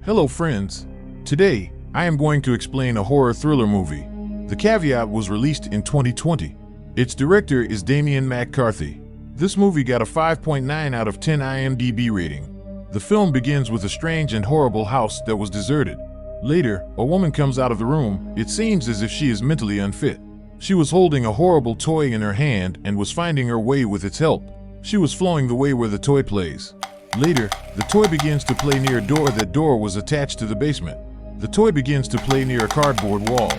Hello friends. Today, I am going to explain a horror thriller movie. The Caveat was released in 2020. Its director is Damian Mc Carthy. This movie got a 5.9 out of 10 IMDb rating. The film begins with a strange and horrible house that was deserted. Later, a woman comes out of the room. It seems as if she is mentally unfit. She was holding a horrible toy in her hand and was finding her way with its help. She was flowing the way where the toy plays. Later, the toy begins to play near a door. That door was attached to the basement. The toy begins to play near a cardboard wall.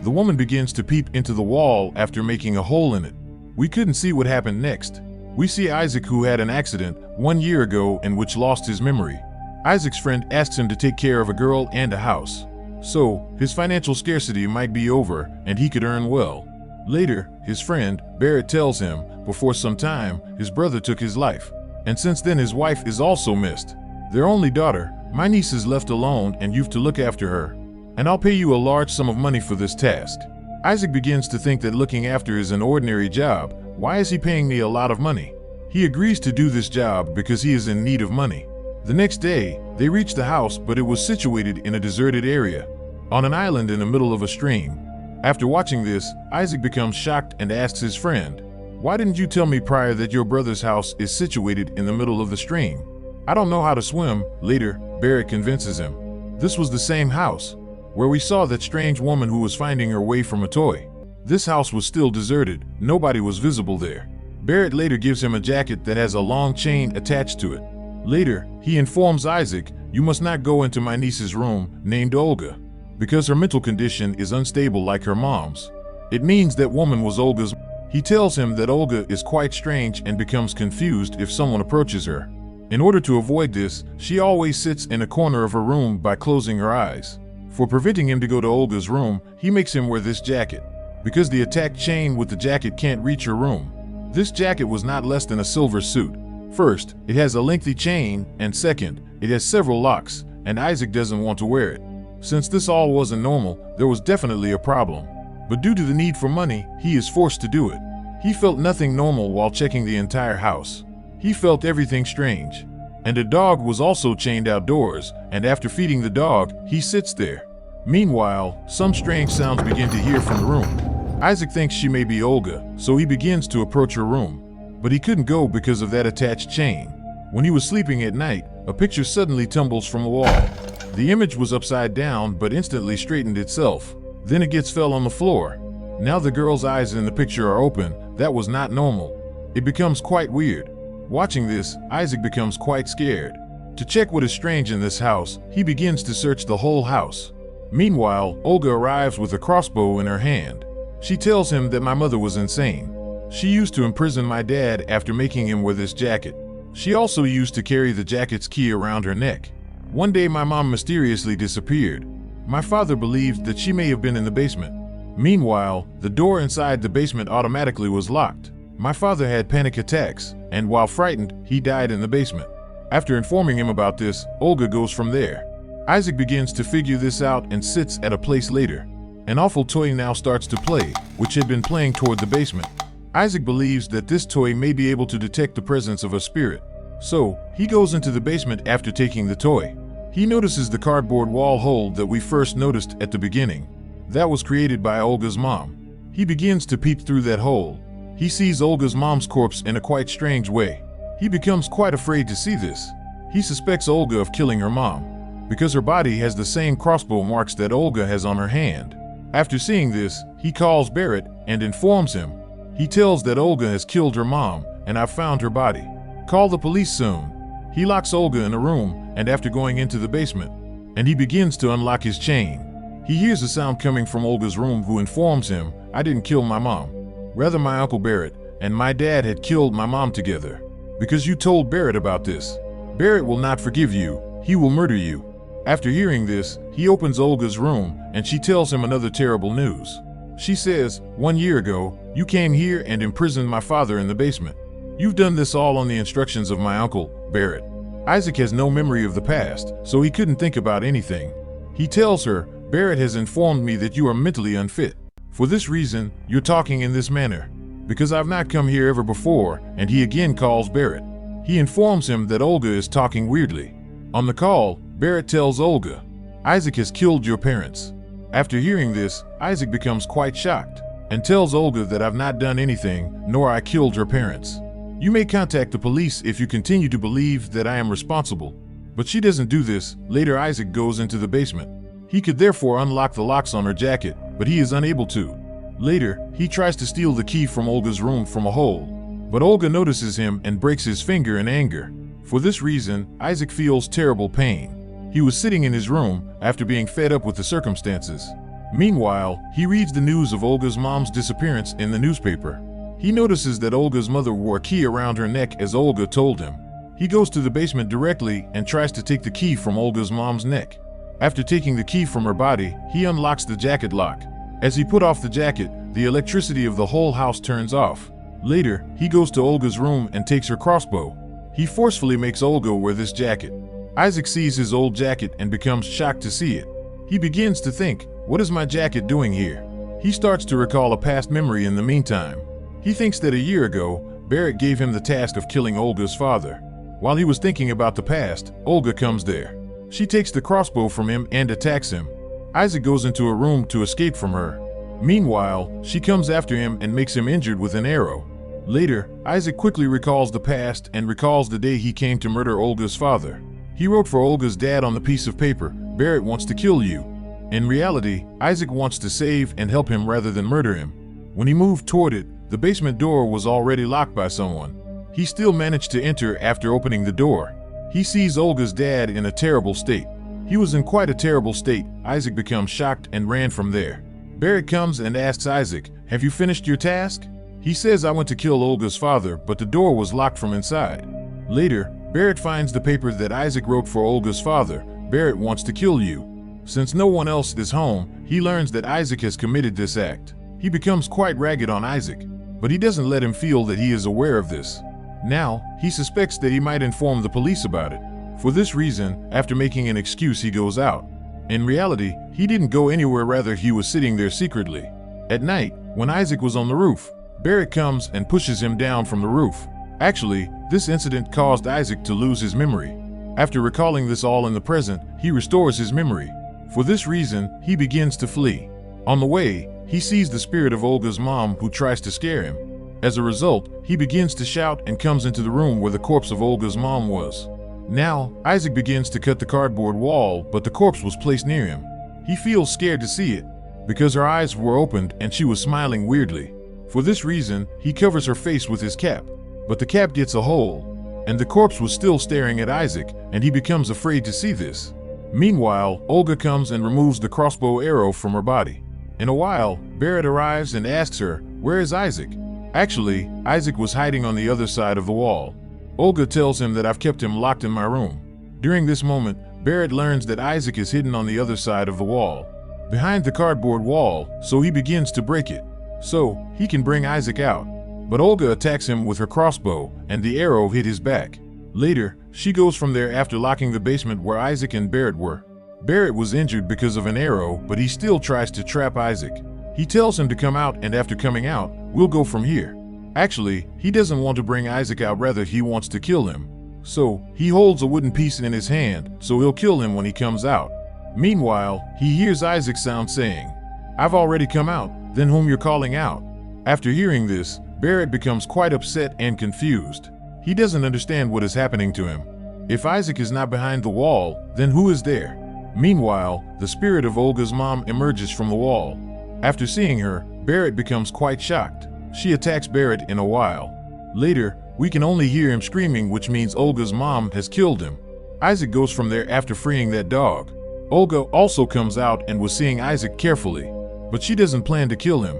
The woman begins to peep into the wall after making a hole in it. We couldn't see what happened next. We see Isaac, who had an accident 1 year ago and which lost his memory. Isaac's friend asks him to take care of a girl and a house. So, his financial scarcity might be over and he could earn well. Later, his friend, Barrett, tells him, before some time, his brother took his life. And since then his wife is also missed. Their only daughter, my niece, is left alone and you've to look after her. And I'll pay you a large sum of money for this task. Isaac begins to think that looking after is an ordinary job. Why is he paying me a lot of money? He agrees to do this job because he is in need of money. The next day, they reach the house, but it was situated in a deserted area, on an island in the middle of a stream. After watching this, Isaac becomes shocked and asks his friend, "Why didn't you tell me prior that your brother's house is situated in the middle of the stream?" "I don't know how to swim." Later, Barrett convinces him. This was the same house where we saw that strange woman who was finding her way from a toy. This house was still deserted. Nobody was visible there. Barrett later gives him a jacket that has a long chain attached to it. Later, he informs Isaac, "You must not go into my niece's room, named Olga, because her mental condition is unstable like her mom's." It means that woman was Olga's. He tells him that Olga is quite strange and becomes confused if someone approaches her. In order to avoid this, she always sits in a corner of her room by closing her eyes. For preventing him to go to Olga's room, he makes him wear this jacket, because the attached chain with the jacket can't reach her room. This jacket was not less than a silver suit. First, it has a lengthy chain, and second, it has several locks, and Isaac doesn't want to wear it. Since this all wasn't normal, there was definitely a problem. But due to the need for money, he is forced to do it. He felt nothing normal while checking the entire house. He felt everything strange. And a dog was also chained outdoors, and after feeding the dog, he sits there. Meanwhile, some strange sounds begin to hear from the room. Isaac thinks she may be Olga, so he begins to approach her room. But he couldn't go because of that attached chain. When he was sleeping at night, a picture suddenly tumbles from the wall. The image was upside down but instantly straightened itself. Then it fell on the floor. Now the girl's eyes in the picture are open. That was not normal. It becomes quite weird. Watching this, Isaac becomes quite scared. To check what is strange in this house, he begins to search the whole house. Meanwhile, Olga arrives with a crossbow in her hand. She tells him that my mother was insane. She used to imprison my dad after making him wear this jacket. She also used to carry the jacket's key around her neck. One day my mom mysteriously disappeared. My father believed that she may have been in the basement. Meanwhile, the door inside the basement automatically was locked. My father had panic attacks, and while frightened, he died in the basement. After informing him about this, Olga goes from there. Isaac begins to figure this out and sits at a place later. An awful toy now starts to play, which had been playing toward the basement. Isaac believes that this toy may be able to detect the presence of a spirit. So, he goes into the basement after taking the toy. He notices the cardboard wall hole that we first noticed at the beginning. That was created by Olga's mom. He begins to peep through that hole. He sees Olga's mom's corpse in a quite strange way. He becomes quite afraid to see this. He suspects Olga of killing her mom, because her body has the same crossbow marks that Olga has on her hand. After seeing this, he calls Barrett and informs him. He tells that Olga has killed her mom, and I've found her body. Call the police soon. He locks Olga in a room, and after going into the basement, and he begins to unlock his chain. He hears a sound coming from Olga's room, who informs him, "I didn't kill my mom. Rather, my uncle Barrett and my dad had killed my mom together. Because you told Barrett about this. Barrett will not forgive you. He will murder you." After hearing this, he opens Olga's room, and she tells him another terrible news. She says, "1 year ago, you came here and imprisoned my father in the basement. You've done this all on the instructions of my uncle, Barrett." Isaac has no memory of the past, so he couldn't think about anything. He tells her, "Barrett has informed me that you are mentally unfit. For this reason, you're talking in this manner. Because I've not come here ever before," and he again calls Barrett. He informs him that Olga is talking weirdly. On the call, Barrett tells Olga, "Isaac has killed your parents." After hearing this, Isaac becomes quite shocked and tells Olga that I've not done anything, nor I killed her parents. You may contact the police if you continue to believe that I am responsible. But she doesn't do this. Later, Isaac goes into the basement. He could therefore unlock the locks on her jacket, but he is unable to. Later, he tries to steal the key from Olga's room from a hole. But Olga notices him and breaks his finger in anger. For this reason, Isaac feels terrible pain. He was sitting in his room after being fed up with the circumstances. Meanwhile, he reads the news of Olga's mom's disappearance in the newspaper. He notices that Olga's mother wore a key around her neck as Olga told him. He goes to the basement directly and tries to take the key from Olga's mom's neck. After taking the key from her body, he unlocks the jacket lock. As he put off the jacket, the electricity of the whole house turns off. Later, he goes to Olga's room and takes her crossbow. He forcefully makes Olga wear this jacket. Isaac sees his old jacket and becomes shocked to see it. He begins to think, "What is my jacket doing here?" He starts to recall a past memory in the meantime. He thinks that a year ago, Barrett gave him the task of killing Olga's father. While he was thinking about the past, Olga comes there. She takes the crossbow from him and attacks him. Isaac goes into a room to escape from her. Meanwhile, she comes after him and makes him injured with an arrow. Later, Isaac quickly recalls the past and recalls the day he came to murder Olga's father. He wrote for Olga's dad on the piece of paper, "Barrett wants to kill you." In reality, Isaac wants to save and help him rather than murder him. When he moved toward it, the basement door was already locked by someone. He still managed to enter after opening the door. He sees Olga's dad in a terrible state. He was in quite a terrible state. Isaac becomes shocked and ran from there. Barrett comes and asks Isaac, "Have you finished your task?" He says, "I went to kill Olga's father, but the door was locked from inside." Later, Barrett finds the paper that Isaac wrote for Olga's father. "Barrett wants to kill you." Since no one else is home, he learns that Isaac has committed this act. He becomes quite ragged on Isaac, but he doesn't let him feel that he is aware of this. Now, he suspects that he might inform the police about it. For this reason, after making an excuse, he goes out. In reality, he didn't go anywhere, rather he was sitting there secretly. At night, when Isaac was on the roof, Barrett comes and pushes him down from the roof. Actually, this incident caused Isaac to lose his memory. After recalling this all in the present, he restores his memory. For this reason, he begins to flee. On the way, he sees the spirit of Olga's mom who tries to scare him. As a result, he begins to shout and comes into the room where the corpse of Olga's mom was. Now, Isaac begins to cut the cardboard wall, but the corpse was placed near him. He feels scared to see it, because her eyes were opened and she was smiling weirdly. For this reason, he covers her face with his cap. But the cap gets a hole, and the corpse was still staring at Isaac, and he becomes afraid to see this. Meanwhile, Olga comes and removes the crossbow arrow from her body. In a while, Barrett arrives and asks her, "Where is Isaac?" Actually, Isaac was hiding on the other side of the wall. Olga tells him that I've kept him locked in my room. During this moment, Barrett learns that Isaac is hidden on the other side of the wall, behind the cardboard wall, so he begins to break it, so he can bring Isaac out. But Olga attacks him with her crossbow, and the arrow hit his back. Later, she goes from there after locking the basement where Isaac and Barrett were. Barrett was injured because of an arrow, but he still tries to trap Isaac. He tells him to come out, and after coming out, we'll go from here. Actually, he doesn't want to bring Isaac out, rather he wants to kill him. So, he holds a wooden piece in his hand, so he'll kill him when he comes out. Meanwhile, he hears Isaac's sound saying, "I've already come out, then whom you're calling out?" After hearing this, Barrett becomes quite upset and confused. He doesn't understand what is happening to him. If Isaac is not behind the wall, then who is there? Meanwhile, the spirit of Olga's mom emerges from the wall. After seeing her, Barrett becomes quite shocked. She attacks Barrett in a while. Later, we can only hear him screaming, which means Olga's mom has killed him. Isaac goes from there after freeing that dog. Olga also comes out and was seeing Isaac carefully, but she doesn't plan to kill him.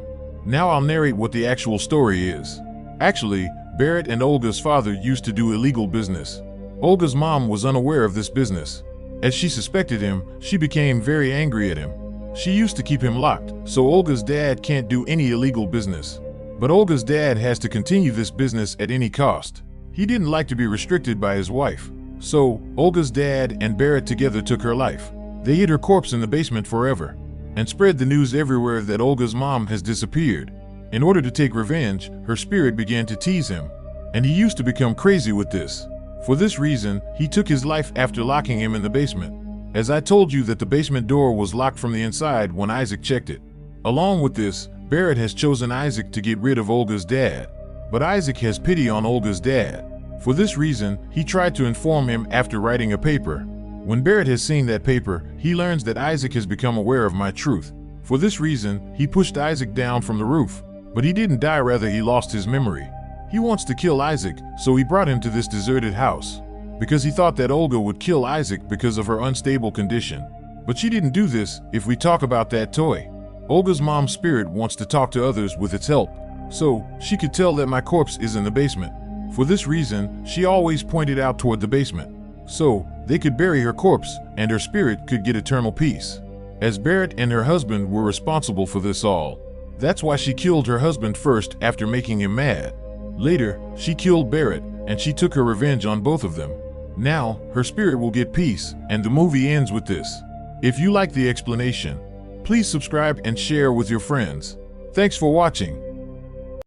Now I'll narrate what the actual story is. Actually, Barrett and Olga's father used to do illegal business. Olga's mom was unaware of this business. As she suspected him, she became very angry at him. She used to keep him locked, so Olga's dad can't do any illegal business. But Olga's dad has to continue this business at any cost. He didn't like to be restricted by his wife. So, Olga's dad and Barrett together took her life. They hid her corpse in the basement forever, and spread the news everywhere that Olga's mom has disappeared. In order to take revenge, her spirit began to tease him, and he used to become crazy with this. For this reason, he took his life after locking him in the basement. as I told you that the basement door was locked from the inside when Isaac checked it. Along with this, Barrett has chosen Isaac to get rid of Olga's dad. But Isaac has pity on Olga's dad. For this reason, he tried to inform him after writing a paper. When Barrett has seen that paper, he learns that Isaac has become aware of my truth. For this reason, he pushed Isaac down from the roof. But he didn't die, rather he lost his memory. He wants to kill Isaac, so he brought him to this deserted house. Because he thought that Olga would kill Isaac because of her unstable condition. But she didn't do this if we talk about that toy. Olga's mom's spirit wants to talk to others with its help. So, she could tell that my corpse is in the basement. For this reason, she always pointed out toward the basement. So, they could bury her corpse, and her spirit could get eternal peace. As Barrett and her husband were responsible for this all. That's why she killed her husband first after making him mad. Later, she killed Barrett, and she took her revenge on both of them. Now, her spirit will get peace, and the movie ends with this. If you like the explanation, please subscribe and share with your friends. Thanks for watching.